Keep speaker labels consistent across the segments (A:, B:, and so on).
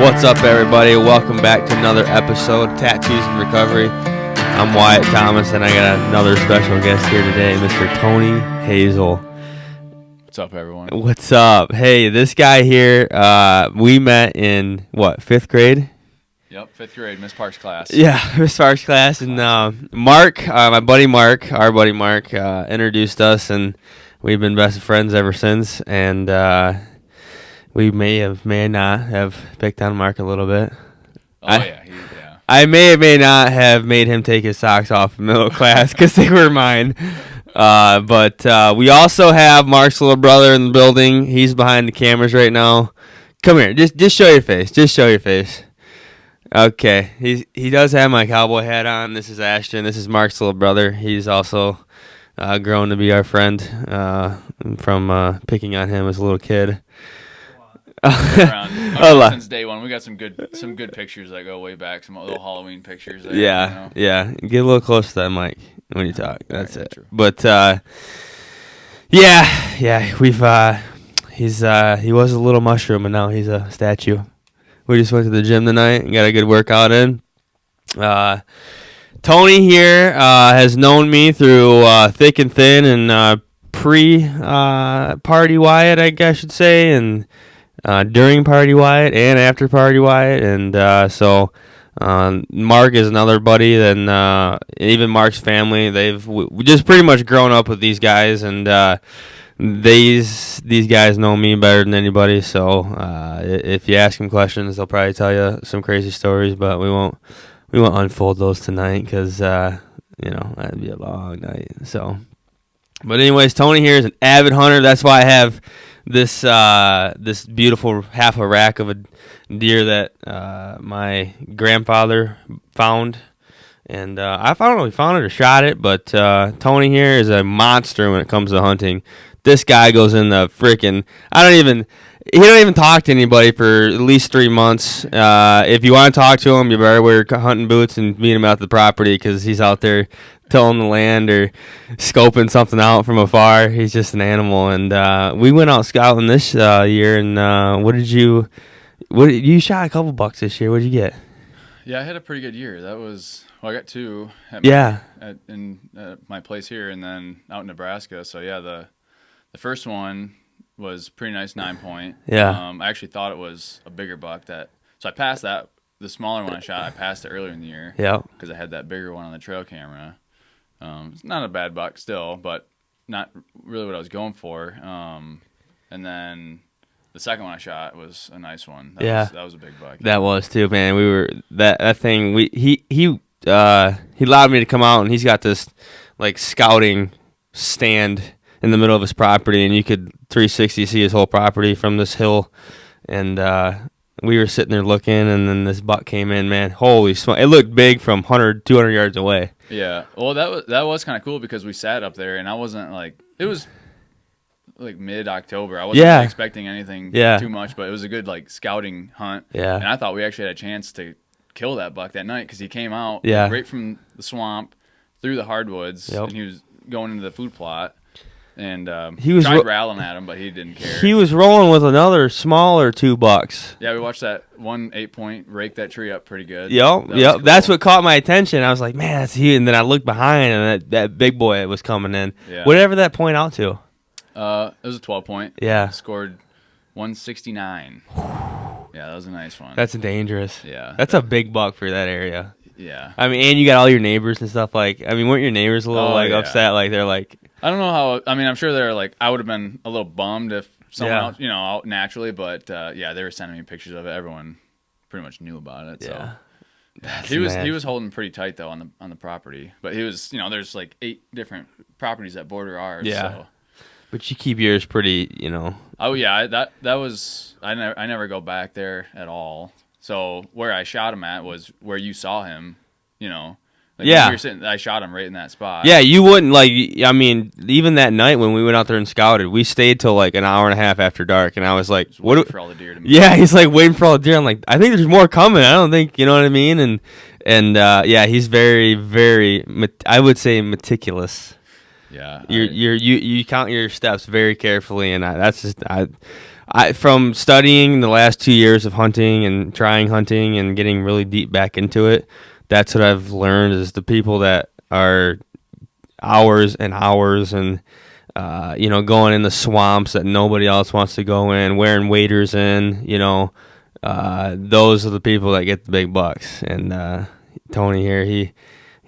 A: What's up, everybody? Welcome back to another episode of Tattoos and Recovery. I'm Wyatt Thomas, and I got another special guest here today, Mr. Tony Hazel.
B: What's up, everyone?
A: What's up? Hey, this guy here, we met in, fifth grade?
B: Yep, fifth grade, Miss Park's class.
A: Yeah, Miss Park's class. And Mark, my buddy Mark, our buddy Mark, introduced us, and we've been best friends ever since. And we may not have picked on Mark a little bit. I may not have made him take his socks off in middle class because they were mine. But we also have Mark's little brother in the building. He's behind the cameras right now. Come here. Just show your face. Just show your face. Okay. He does have my cowboy hat on. This is Ashton. This is Mark's little brother. He's also grown to be our friend from picking on him as a little kid.
B: Since day one, we got some good pictures that go way back. Some little Halloween pictures. There,
A: yeah. Get a little close to that mic when you talk. That's it. True. But we've he was a little mushroom, and now he's a statue. We just went to the gym tonight and got a good workout in. Tony here has known me through thick and thin and pre-party Wyatt, I guess I should say, and during Party Wyatt and after Party Wyatt, and so Mark is another buddy. Then even Mark's family, we just pretty much grown up with these guys, and these guys know me better than anybody. So if you ask them questions, they'll probably tell you some crazy stories, but we won't unfold those tonight because that'd be a long night. So, but anyways, Tony here is an avid hunter. That's why I have this beautiful half a rack of a deer that my grandfather found, and I don't know if he found it or shot it, but Tony here is a monster when it comes to hunting. This guy goes in the freaking he don't even talk to anybody for at least 3 months. If you want to talk to him, you better wear hunting boots and meet him at the property because he's out there tilling the land or scoping something out from afar. He's just an animal. And we went out scouting this year. And what you shot a couple bucks this year? What did you get?
B: Yeah, I had a pretty good year. I got 2. In my place here, and then out in Nebraska. So yeah, the first one was pretty nice 9-point.
A: Yeah.
B: I actually thought it was a bigger buck so I passed that. The smaller one I shot, I passed it earlier in the year.
A: Yeah.
B: Because I had that bigger one on the trail camera. It's not a bad buck still, but not really what I was going for. And then the second one I shot was a nice one. That was a big buck.
A: That was too, man. We were that thing. He allowed me to come out, and he's got this like scouting stand in the middle of his property, and you could 360 see his whole property from this hill. And we were sitting there looking, and then this buck came in, man. Holy smoke. It looked big from 100, 200 yards away.
B: Yeah. Well, that was kind of cool because we sat up there, and I wasn't it was like mid-October. I wasn't expecting anything too much, but it was a good scouting hunt.
A: Yeah.
B: And I thought we actually had a chance to kill that buck that night because he came out right from the swamp through the hardwoods, and he was going into the food plot. And he was tried rallying at him, but he didn't care.
A: He was rolling with another smaller 2 bucks.
B: Yeah, we watched that one 8-point rake that tree up pretty good.
A: Yep. Cool. That's what caught my attention. I was like, man, that's huge. And then I looked behind, and that big boy was coming in.
B: Yeah.
A: Whatever that point out to.
B: It was a 12-point.
A: Yeah.
B: Scored 169. Yeah, that was a nice one.
A: That's dangerous.
B: Yeah.
A: That's a big buck for that area.
B: Yeah.
A: I mean, and you got all your neighbors and stuff. Weren't your neighbors a little upset? They're like,
B: I don't know how. I mean, I'm sure they're I would have been a little bummed if someone else, out naturally, but they were sending me pictures of it. Everyone pretty much knew about it. So he was holding pretty tight though on the property, but he was there's 8 different properties that border ours.
A: Yeah.
B: So.
A: But you keep yours pretty,
B: Oh yeah, that was I never go back there at all. So where I shot him at was where you saw him, When you were sitting, I shot him right in that spot.
A: Yeah, you wouldn't even that night when we went out there and scouted, we stayed till an hour and a half after dark, and I was like,
B: waiting for all the deer to move.
A: Yeah, he's waiting for all the deer. I'm like, I think there's more coming. I don't think, you know what I mean? And he's very, very, I would say meticulous.
B: Yeah.
A: You count your steps very carefully, and from studying the last 2 years of hunting and trying hunting and getting really deep back into it, that's what I've learned is the people that are hours and hours and going in the swamps that nobody else wants to go in, wearing waders in, those are the people that get the big bucks. And Tony here, he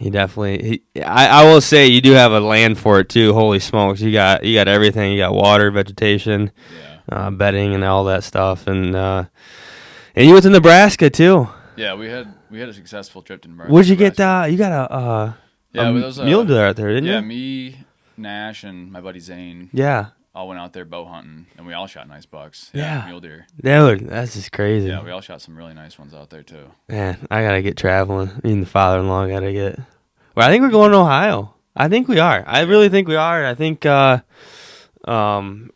A: definitely. I will say you do have a land for it too. Holy smokes, you got everything. You got water, vegetation, bedding, and all that stuff. And you went to Nebraska too.
B: Yeah, we had a successful trip to Nebraska.
A: Where'd you get? You got a mule deer out there, didn't you?
B: Yeah, me, Nash, and my buddy Zane.
A: Yeah.
B: All went out there bow hunting, and we all shot nice bucks.
A: Yeah.
B: Mule deer.
A: Dude, that's just crazy.
B: Yeah, we all shot some really nice ones out there, too.
A: Man, I got to get traveling. Me and the father-in-law got to get... Well, I think we're going to Ohio. I think we are. I really think we are. I think we're going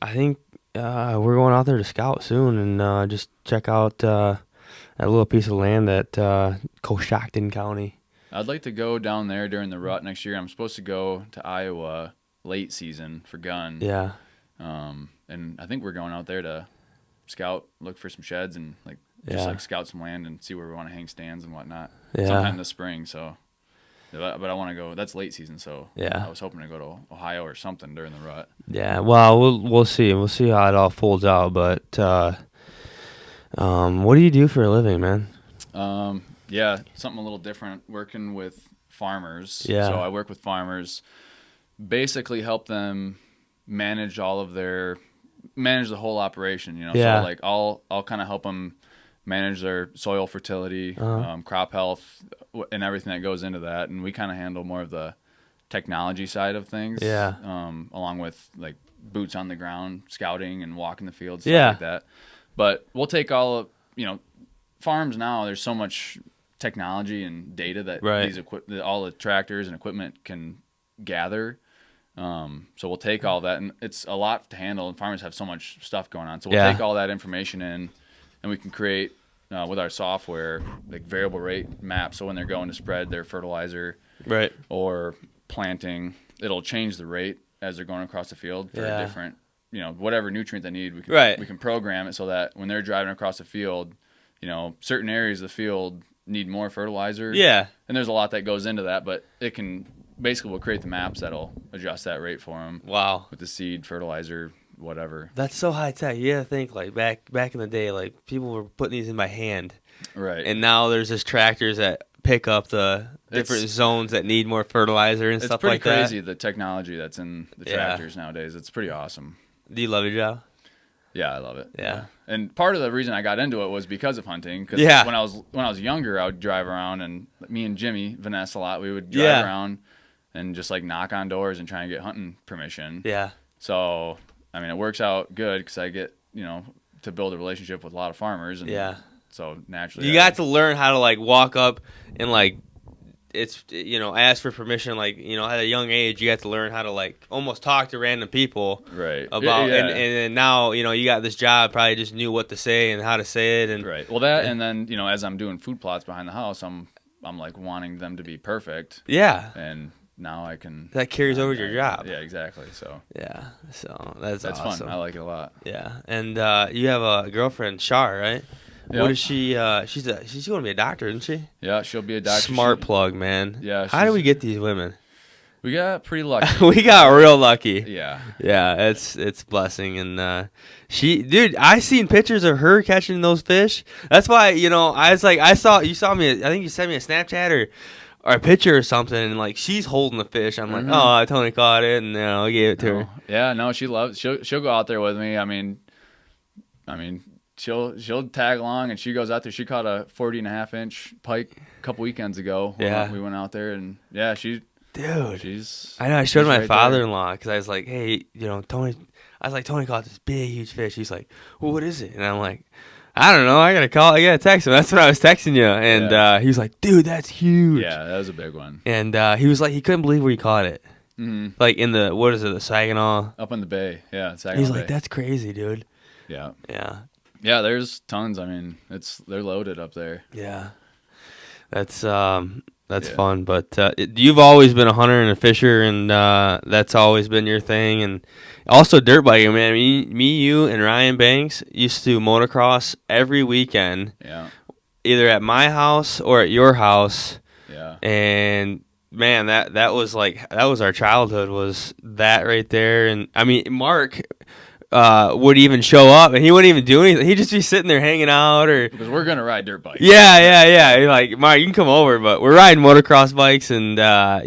A: out there to scout soon and just check out that little piece of land at Coshocton County.
B: I'd like to go down there during the rut next year. I'm supposed to go to Iowa late season for gun.
A: Yeah.
B: And I think we're going out there to scout, look for some sheds, and scout some land and see where we want to hang stands and whatnot.
A: Yeah.
B: Sometime this spring. So, but I want to go. That's late season, so
A: yeah.
B: I was hoping to go to Ohio or something during the rut.
A: Yeah. Well, we'll see. We'll see how it all folds out. But what do you do for a living, man?
B: Yeah, something a little different. Working with farmers.
A: Yeah.
B: So I work with farmers. Basically, help them manage the whole operation,
A: Yeah.
B: So like I'll kind of help them manage their soil fertility, crop health, and everything that goes into that, and we kind of handle more of the technology side of things,
A: Yeah.
B: Along with like boots on the ground, scouting and walking the field, stuff
A: Yeah.
B: like that. But we'll take all of, farms now, there's so much technology and data that all the tractors and equipment can gather. So we'll take all that, and it's a lot to handle, and farmers have so much stuff going on. So we'll take all that information in, and we can create, with our software, like variable rate maps. So when they're going to spread their fertilizer or planting, it'll change the rate as they're going across the field for a different, whatever nutrient they need. We can program it so that when they're driving across the field, certain areas of the field need more fertilizer.
A: Yeah.
B: And there's a lot that goes into that, but it can... Basically, we'll create the maps that'll adjust that rate for them.
A: Wow.
B: With the seed, fertilizer, whatever.
A: That's so high tech. You gotta think like back in the day, like people were putting these in by hand.
B: Right.
A: And now there's just tractors that pick up the different zones that need more fertilizer and stuff like that.
B: It's pretty crazy, the technology that's in the tractors nowadays. It's pretty awesome.
A: Do you love your job?
B: Yeah, I love it.
A: Yeah.
B: And part of the reason I got into it was because of hunting. Because when I was younger, I would drive around, and me and Jimmy, Vanessa a lot, we would drive around and just like knock on doors and try and get hunting permission.
A: Yeah.
B: So, I mean, it works out good because I get, to build a relationship with a lot of farmers. And so naturally.
A: You got to learn how to like walk up and like, ask for permission. Like, at a young age, you got to learn how to like almost talk to random people.
B: Right.
A: About, and now, you got this job, probably just knew what to say and how to say it. And
B: right. Well, that, and then, as I'm doing food plots behind the house, I'm like wanting them to be perfect.
A: Yeah.
B: And now I can...
A: That carries over to your job.
B: Yeah, exactly. So
A: yeah, so that's
B: awesome. Fun. I like it a lot.
A: Yeah, and you have a girlfriend, Shar, right? Yep. What is she? She's going to be a doctor, isn't she?
B: Yeah, she'll be a doctor.
A: Smart plug, man.
B: Yeah.
A: How do we get these women?
B: We got pretty lucky.
A: We got real lucky.
B: Yeah.
A: Yeah, it's a blessing, and I seen pictures of her catching those fish. That's why I was like, you saw me. I think you sent me a Snapchat or a picture or something, and like she's holding the fish. I'm like, oh, Tony caught it, and I gave it to her.
B: Yeah, no, she loves. She'll go out there with me. I mean, she'll tag along, and she goes out there. She caught a 40.5-inch pike a couple weekends ago.
A: Yeah,
B: we went out there, and she's.
A: I know. I showed my father-in-law because I was like, hey, Tony. I was like, Tony caught this big, huge fish. He's like, well, what is it? And I'm like, I don't know. I gotta text him. That's what I was texting you. And he was like, dude, that's huge.
B: Yeah, that was a big one.
A: And he was like, he couldn't believe where he caught it.
B: Mm-hmm.
A: Like in the Saginaw.
B: Up in the bay. Yeah, Saginaw
A: He's
B: Bay.
A: like, that's crazy, dude.
B: Yeah.
A: Yeah.
B: Yeah, there's tons. I mean, they're loaded up there.
A: Yeah. That's That's fun. But you've always been a hunter and a fisher, and that's always been your thing. And also dirt biking, man. Me, you, and Ryan Banks used to motocross every weekend.
B: Yeah.
A: Either at my house or at your house.
B: Yeah.
A: And man, that was our childhood, was that right there. And I mean, Mark would even show up, and he wouldn't even do anything. He'd just be sitting there hanging out, or
B: because we're gonna ride dirt bikes.
A: Yeah. Like, Mark, you can come over, but we're riding motocross bikes, and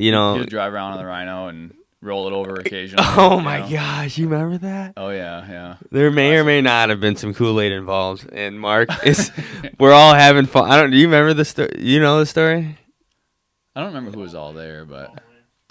B: he'll drive around on the Rhino and roll it over occasionally.
A: Oh my gosh, you remember that?
B: Oh yeah.
A: There may or may not have been some Kool-Aid involved, and Mark is. We're all having fun. Do you remember the story? You know the story?
B: I don't remember who was all there, but.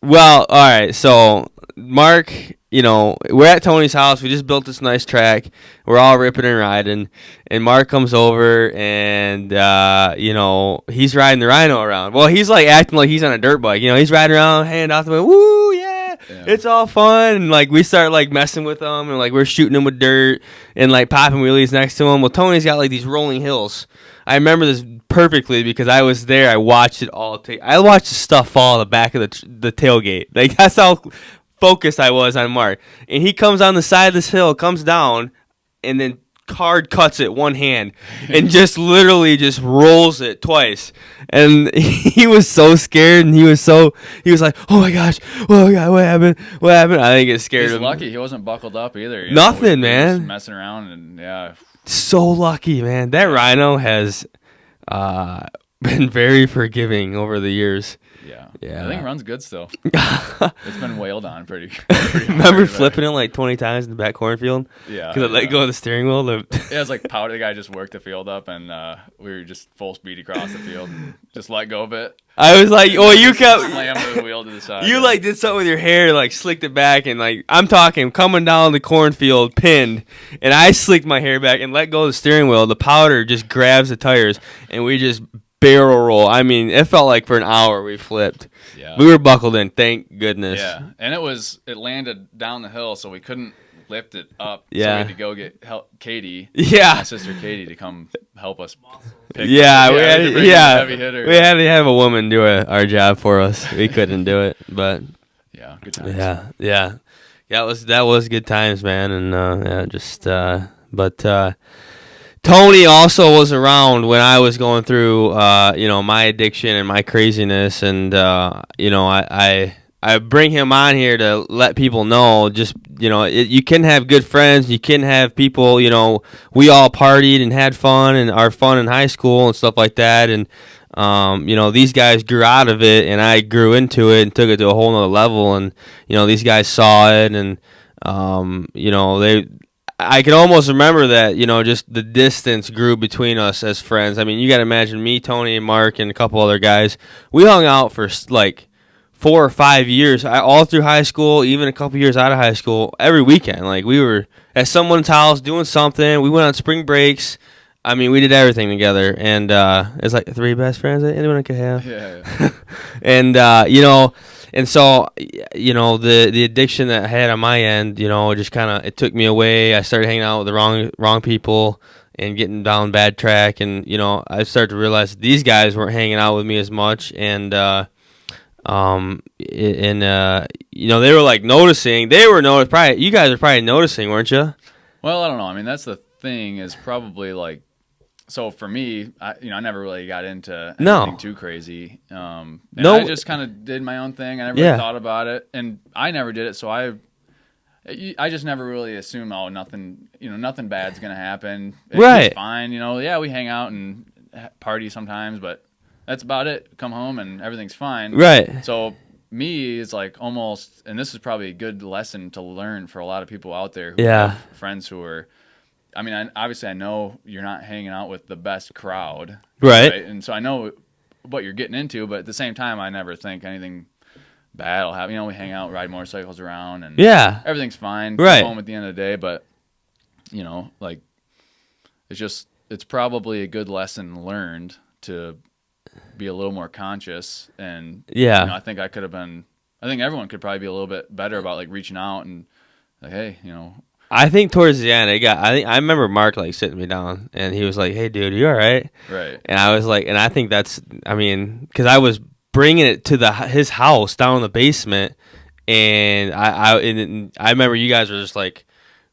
A: Well, all right. So Mark, we're at Tony's house. We just built this nice track. We're all ripping and riding, and Mark comes over, and he's riding the Rhino around. Well, he's like acting like he's on a dirt bike. He's riding around, hand off the way. Woo, yeah, it's all fun. And like we start like messing with him, and like we're shooting him with dirt and like popping wheelies next to him. Well, Tony's got like these rolling hills. I remember this perfectly because I was there. I watched it all. I watched the stuff fall on the back of the tailgate. Like, that's how focused I was on Mark. And he comes on the side of this hill, comes down, and then hard cuts it one hand and just literally just rolls it twice. And he was so scared, and he was like, oh my gosh, what happened? I think it scared him.
B: He's lucky he wasn't buckled up either.
A: Nothing, man.
B: Just messing around, and yeah.
A: So lucky, man. That Rhino has been very forgiving over the years.
B: Yeah. I think it runs good still. It's been wailed on pretty
A: Remember flipping it like 20 times in the back cornfield?
B: Yeah.
A: Because it let go of the steering wheel.
B: Yeah, it was like powder. The guy just worked the field up, and we were just full speed across the field and just let go of it.
A: I was like, oh, you kept...
B: Slammed the wheel to the side.
A: You like did something with your hair, like slicked it back, and like, I'm talking coming down the cornfield, pinned, and I slicked my hair back and let go of the steering wheel. The powder just grabs the tires, and we just barrel roll. I mean, it felt like for an hour we flipped.
B: Yeah.
A: We were buckled in, thank goodness.
B: Yeah, and it landed down the hill, so we couldn't lift it up.
A: Yeah.
B: So we had to go get Katie.
A: Yeah.
B: My sister Katie to come help us pick
A: we had
B: heavy hitter.
A: We had to have a woman do our job for us. We couldn't do it, but
B: yeah, good times.
A: Yeah. That was good times, man, and but Tony also was around when I was going through, my addiction and my craziness, and I bring him on here to let people know, just, you can have good friends, you can have people, we all partied and had fun and our fun in high school and stuff like that, and these guys grew out of it, and I grew into it and took it to a whole nother level, and these guys saw it, and I can almost remember that, just the distance grew between us as friends. I mean, you got to imagine me, Tony, and Mark, and a couple other guys. We hung out for like 4 or 5 years, all through high school, even a couple years out of high school, every weekend. Like, we were at someone's house doing something. We went on spring breaks. I mean, we did everything together. And it's like 3 best friends that anyone could have.
B: Yeah.
A: And, and so, the addiction that I had on my end, just kind of, it took me away. I started hanging out with the wrong people and getting down bad track. And, I started to realize that these guys weren't hanging out with me as much. And, they were like noticing. Probably, you guys are probably noticing, weren't you?
B: Well, I don't know. I mean, that's the thing, is probably like, so for me, I never really got into anything too crazy. I just kind of did my own thing. I never really thought about it, and I never did it. So I just never really assumed, nothing bad's gonna happen. It's fine. We hang out and party sometimes, but that's about it. Come home and everything's fine.
A: Right.
B: So me is like almost, and this is probably a good lesson to learn for a lot of people out there who have friends who are. I mean, obviously, I know you're not hanging out with the best crowd,
A: right?
B: And so I know what you're getting into, but at the same time, I never think anything bad will happen. We hang out, ride motorcycles around, and everything's fine.
A: Right.
B: Come home at the end of the day, but it's probably a good lesson learned to be a little more conscious. And I think everyone could probably be a little bit better about like reaching out and like, hey,
A: I think towards the end, I remember Mark like sitting me down, and he was like, "Hey, dude, you all right?"
B: Right.
A: And I was like, and I think that's, I mean, because I was bringing it to his house down in the basement, and I remember you guys were just like,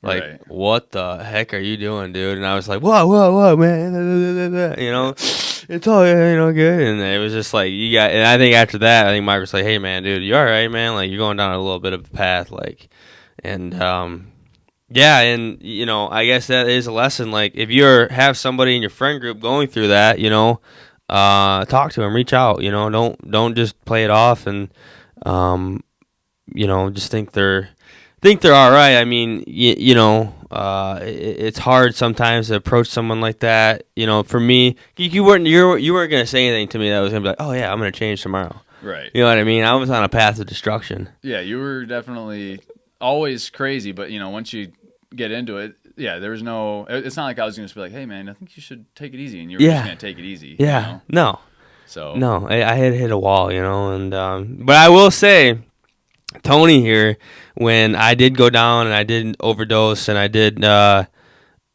A: right. What the heck are you doing, dude? And I was like, whoa, man, you know, it's all good. And it was just like and I think after that, I think Mike was like, hey man, dude, you all right, man? Like you're going down a little bit of a path, like, and yeah, and I guess that is a lesson. Like if you have somebody in your friend group going through that, talk to them, reach out. Don't just play it off and just think they're all right. I mean, it's hard sometimes to approach someone like that. For me, you weren't gonna say anything to me that was gonna be like, oh yeah, I'm gonna change tomorrow.
B: Right.
A: You know what I mean? I was on a path of destruction.
B: Yeah, you were definitely always crazy, but once you get into it, yeah, there was no. It's not like I was gonna be like, hey man, I think you should take it easy, and you were just gonna take it easy.
A: Yeah. No.
B: So
A: no, I had hit a wall, and but I will say, Tony here, when I did go down and I did overdose and I did get out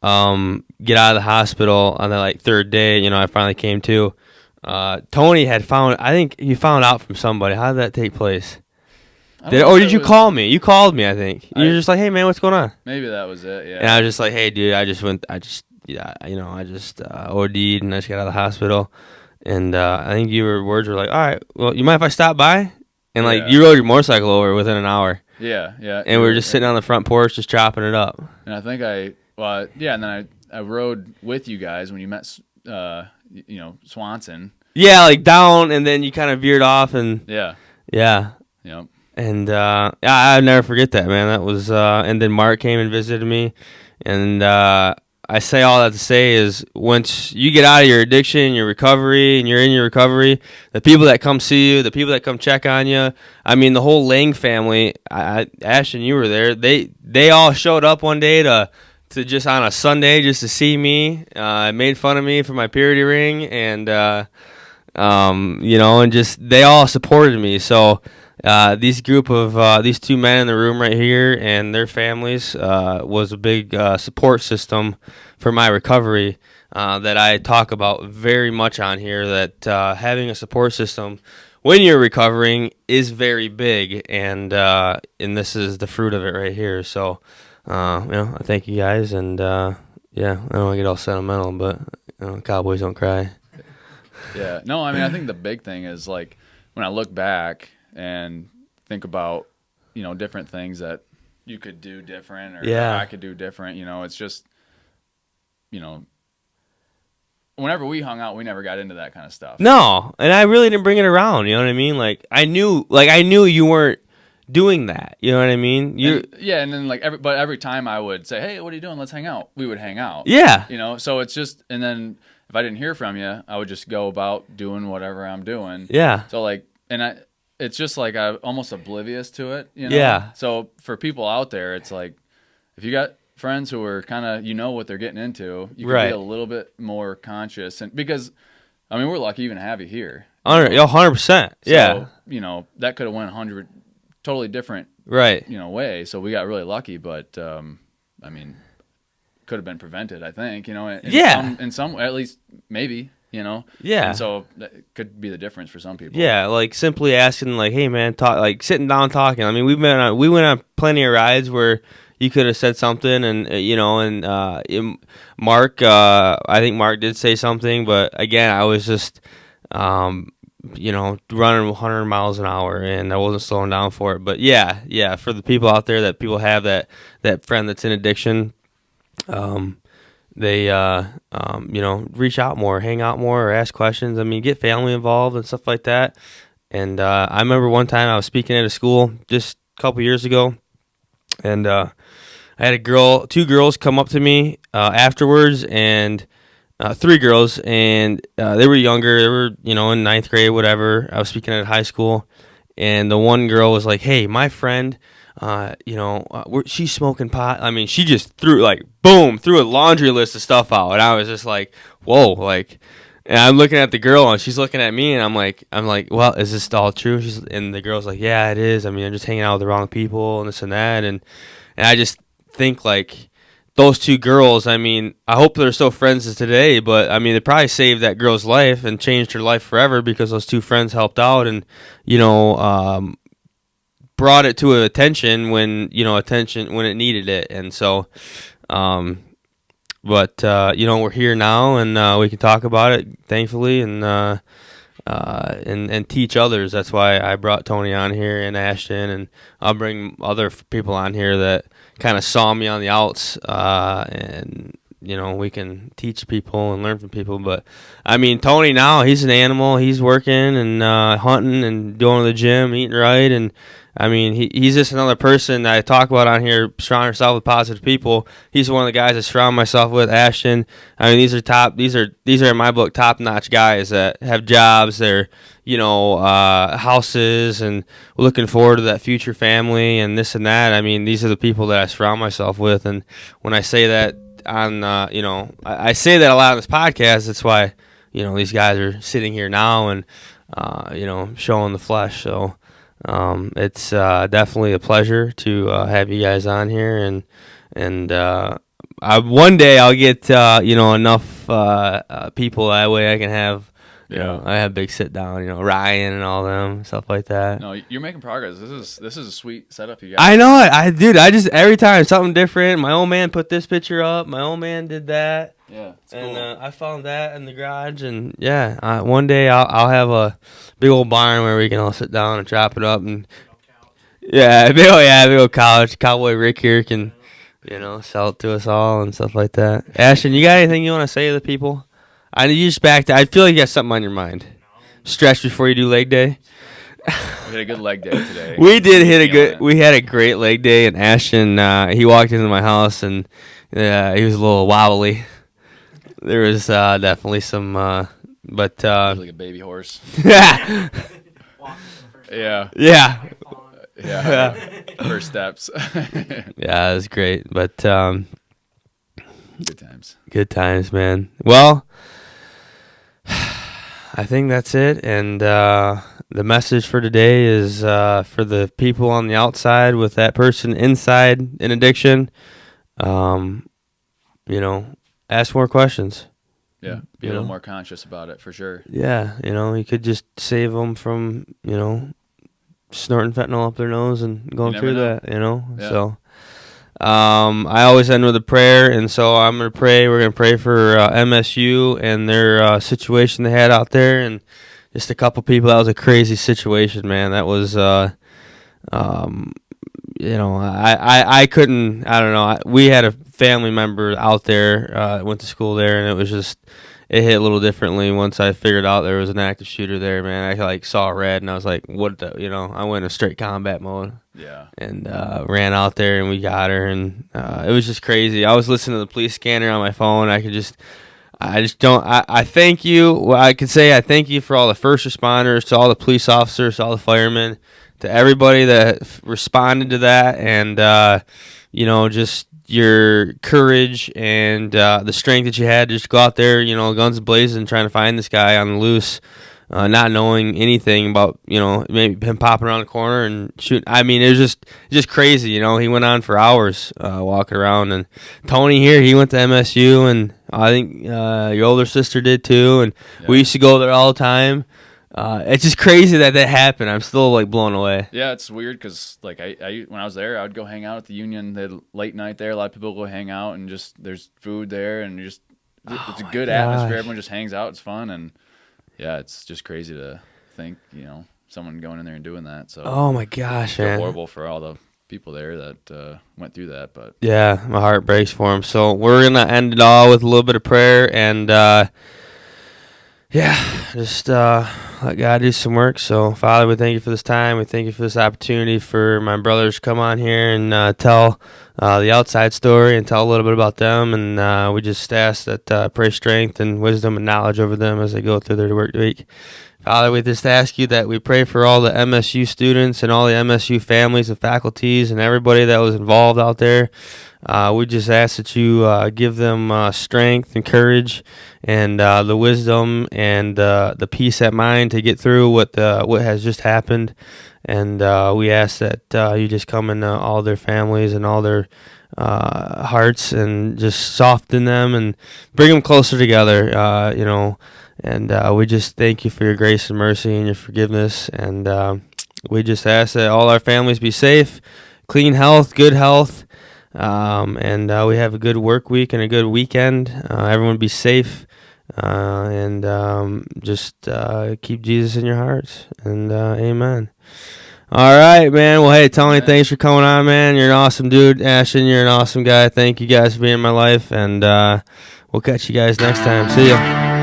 A: of the hospital on the third day, I finally came to. Tony had I think you found out from somebody. How did that take place? Did you call me? You called me, I think. You were just like, hey man, what's going on?
B: Maybe that was it, yeah.
A: And I was just like, hey dude, I just OD'd and I just got out of the hospital. And I think your words were like, all right, well, you mind if I stop by? And you rode your motorcycle over within an hour.
B: Yeah.
A: And we were just sitting on the front porch just chopping it up.
B: And I think and then I rode with you guys when you met Swanson.
A: Yeah, down, and then you kind of veered off and
B: Yeah.
A: Yep. And I'll never forget that, man. That was and then Mark came and visited me, and I say all that to say is once you get out of your addiction, your recovery, and you're in your recovery, the people that come see you, the people that come check on you, I mean, the whole Lang family, Ashton, you were there, they all showed up one day to just on a Sunday just to see me, made fun of me for my purity ring, and, and just they all supported me. So these group of these two men in the room right here and their families was a big support system for my recovery that I talk about very much on here, that having a support system when you're recovering is very big, and this is the fruit of it right here. So I thank you guys, and I don't want to get all sentimental, but Cowboys don't cry.
B: Yeah, no, I mean, I think the big thing is when I look back and think about different things that you could do different, or I could do different. It's just whenever we hung out, we never got into that kind of stuff.
A: No, and I really didn't bring it around. You know what I mean? I knew you weren't doing that. You know what I mean?
B: And then every time I would say, hey, what are you doing? Let's hang out. We would hang out.
A: Yeah.
B: So it's just, and then if I didn't hear from you, I would just go about doing whatever I'm doing.
A: Yeah.
B: So it's just I'm almost oblivious to it,
A: Yeah.
B: So for people out there, it's if you got friends who are kind of what they're getting into, you can be a little bit more conscious, and because I mean we're lucky even to have you here.
A: 100%. Yeah.
B: So that could have went 100 totally different way. So we got really lucky, but I mean could have been prevented. I think in some at least maybe.
A: Yeah.
B: And so that could be the difference for some people.
A: Yeah, simply asking, hey man, talk, sitting down talking. I mean, we went on plenty of rides where you could have said something, and Mark, I think Mark did say something, but again, I was just, running 100 miles an hour, and I wasn't slowing down for it. But yeah, for the people out there that people have that friend that's in addiction, they reach out more, hang out more, or ask questions. I mean, get family involved and stuff like that. And I remember one time I was speaking at a school just a couple years ago, and I had two girls come up to me afterwards, and 3 girls, and they were younger. They were in ninth grade, whatever. I was speaking at high school, and the one girl was like, "Hey, my friend, she's smoking pot." I mean, she just threw a laundry list of stuff out, and I was just like, "Whoa!" And I'm looking at the girl, and she's looking at me, and I'm like, "Well, is this all true?" And the girl's like, "Yeah, it is. I mean, I'm just hanging out with the wrong people, and this and that." And I just think those two girls, I mean, I hope they're still friends today, but I mean, they probably saved that girl's life and changed her life forever because those two friends helped out and, brought it to attention when it needed it. And so, we're here now and we can talk about it, thankfully, and teach others. That's why I brought Tony on here and Ashton, and I'll bring other people on here that kind of saw me on the outs, and we can teach people and learn from people. But I mean, Tony now, he's an animal. He's working and hunting and going to the gym, eating right, and I mean, he's just another person that I talk about on here, surrounding yourself with positive people. He's one of the guys I surround myself with, Ashton. I mean, these are in my book top-notch guys that have jobs, they're, houses, and looking forward to that future family and this and that. I mean, these are the people that I surround myself with. And when I say that I say that a lot on this podcast, that's why, these guys are sitting here now and, showing the flesh. So, it's definitely a pleasure to have you guys on here, and one day I'll get enough people that way I can have. I have big sit down, Ryan and all them, stuff like that.
B: No, you're making progress. This is a sweet setup you got.
A: I know it. I just every time something different. My old man put this picture up. My old man did that.
B: Yeah,
A: and cool. I found that in the garage, and one day I'll have a big old barn where we can all sit down and chop it up, and big old couch. Cowboy Rick here can, sell it to us all and stuff like that. Ashton, you got anything you want to say to the people? I need you just back to. I feel like you got something on your mind. Stretch before you do leg day.
B: We had a good leg day today.
A: We did hit a good. We had a great leg day, and Ashton, he walked into my house and he was a little wobbly. There was definitely some, but
B: like a baby horse.
A: Yeah.
B: Yeah. First steps.
A: Yeah, it was great, but
B: good times.
A: Good times, man. Well, I think that's it, and the message for today is for the people on the outside with that person inside in addiction. Ask more questions.
B: Yeah, be a little more conscious about it for sure.
A: Yeah, you could just save them from, snorting fentanyl up their nose and going through that,
B: Yeah.
A: So, I always end with a prayer, and so I'm going to pray. We're going to pray for MSU and their situation they had out there, and just a couple people. That was a crazy situation, man. That was, I couldn't, I don't know. We had a family member out there, went to school there, and it was just, it hit a little differently once I figured out there was an active shooter there, man. I saw red, and I was like, what the, I went in straight combat mode.
B: Yeah.
A: And ran out there, and we got her, and it was just crazy. I was listening to the police scanner on my phone. I thank you. Well, I could say I thank you for all the first responders, to all the police officers, to all the firemen, to everybody that responded to that, and just your courage and the strength that you had to just go out there, guns blazing, trying to find this guy on the loose, not knowing anything about, maybe him popping around the corner and shooting. I mean, it was just crazy. He went on for hours walking around. And Tony here, he went to MSU, and I think your older sister did too. And we used to go there all the time. It's just crazy that happened. I'm still blown away.
B: Yeah, it's weird because I when I was there, I would go hang out at the Union. They had late night there. A lot of people go hang out, and just there's food there, and it's a good atmosphere. Everyone just hangs out. It's fun, and yeah, it's just crazy to think someone going in there and doing that. So
A: oh my gosh, man,
B: horrible for all the people there that went through that. But
A: yeah, my heart breaks for them. So we're gonna end it all with a little bit of prayer and. Just let God do some work. So, Father, we thank you for this time. We thank you for this opportunity for my brothers to come on here and tell the outside story and tell a little bit about them. And we just ask that pray strength and wisdom and knowledge over them as they go through their work week. Father, we just ask you that we pray for all the MSU students and all the MSU families and faculties and everybody that was involved out there. We just ask that you give them strength and courage and the wisdom and the peace at mind to get through what has just happened. And we ask that you just come into all their families and all their hearts and just soften them and bring them closer together, And we just thank you for your grace and mercy and your forgiveness. And we just ask that all our families be safe, clean health, good health. And we have a good work week and a good weekend. Everyone be safe. And just keep Jesus in your hearts. And amen. All right, man. Well, hey, Tony, thanks for coming on, man. You're an awesome dude. Ashton, you're an awesome guy. Thank you guys for being in my life. And we'll catch you guys next time. See ya.